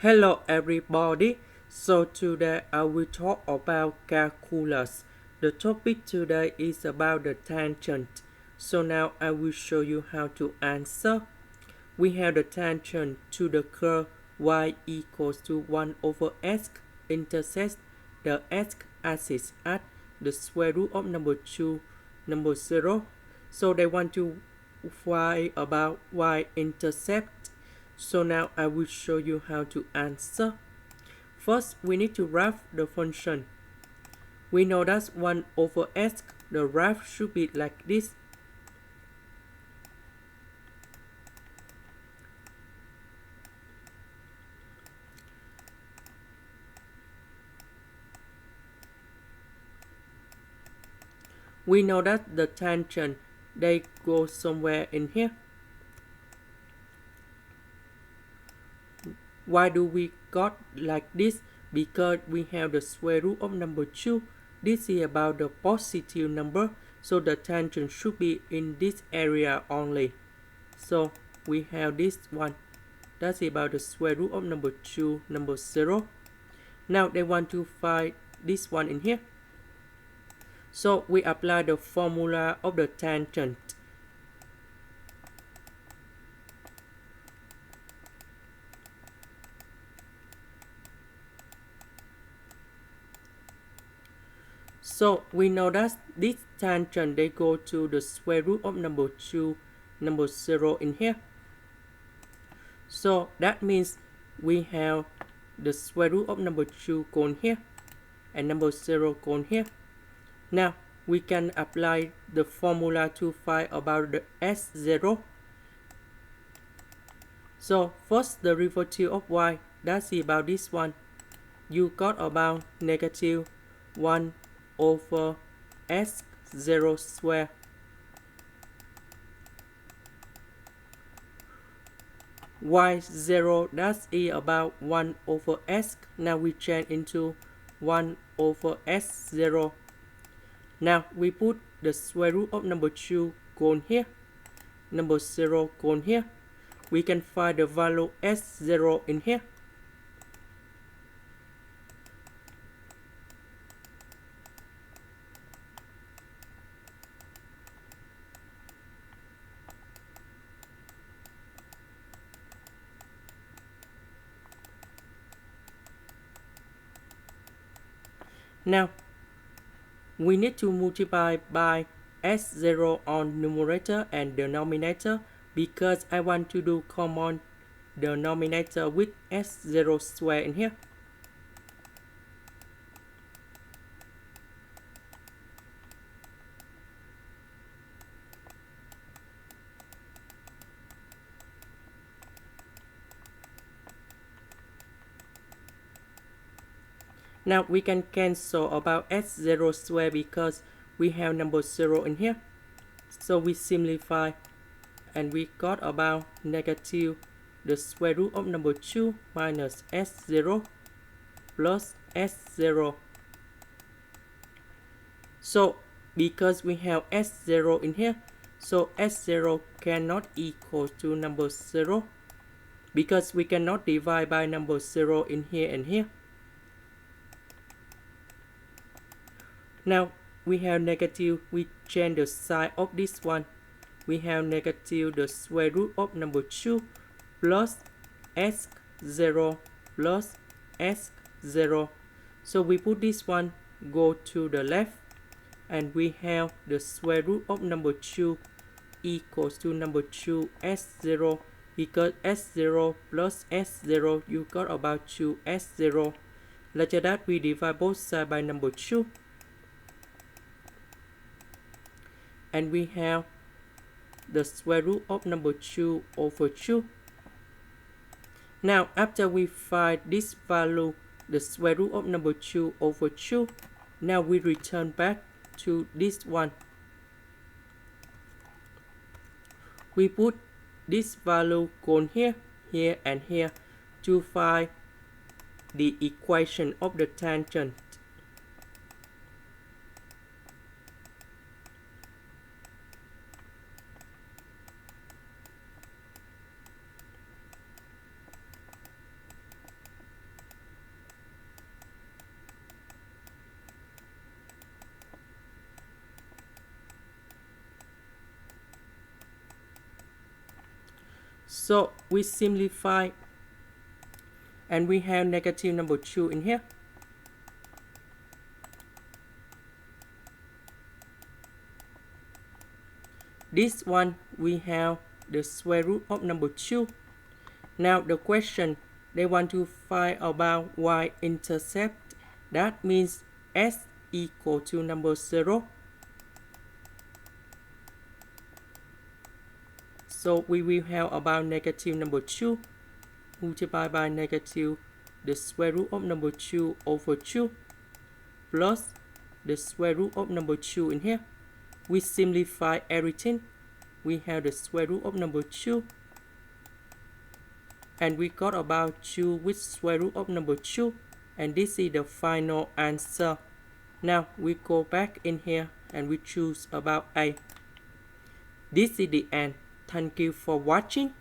Hello everybody. So today I will talk about calculus. The topic today is about the tangent. So now I will show you how to answer. We have the tangent to the curve y equals to 1 over x intersects the x-axis at the square root of number 2, number 0. So they want to find about y-intercept. So now I will show you how to answer. First, we need to graph the function. We know that 1 over x, the graph should be like this. We know that the tangent, they go somewhere in here. Why do we got like this? Because we have the square root of number 2. This is about the positive number, so the tangent should be in this area only. So we have this one. That's about the square root of number 2, number 0. Now they want to find this one in here. So we apply the formula of the tangent. So we know that this tangent, they go to the square root of number 2, number 0 in here. So that means we have the square root of number 2 gone here and number 0 gone here. Now we can apply the formula to find about the s0. So first the derivative of y, that's about this one. You got about negative 1 over s0 square. Y0, that's about 1 over s. Now we change into 1 over s0. Now we put the square root of number 2 gone here, number 0 gone here. We can find the value s0 in here. Now we need to multiply by s0 on numerator and denominator because I want to do common denominator with s0 square in here. Now we can cancel about s0 square because we have number 0 in here. So we simplify and we got about negative the square root of number 2 minus s0 plus s0. So because we have s0 in here, so s0 cannot equal to number 0 because we cannot divide by number 0 in here and here. Now we have negative, we change the sign of this one. We have negative the square root of number 2 plus s0 plus s0. So we put this one go to the left and we have the square root of number 2 equals to number 2 s0 because s0 plus s0 you got about 2 s0. After that we divide both sides by number 2. And we have the square root of number 2 over 2. Now after we find this value, the square root of number 2 over 2, now we return back to this one. We put this value gone here, here and here to find the equation of the tangent. So we simplify and we have negative number 2 in here. This one we have the square root of number 2. Now the question, they want to find about y-intercept. That means s equal to number 0. So we will have about negative number 2 multiplied by negative the square root of number 2 over 2 plus the square root of number 2 in here. We simplify everything. We have the square root of number 2 and we got about 2 with square root of number 2, and this is the final answer. Now we go back in here and we choose about A. This is the end. Thank you for watching.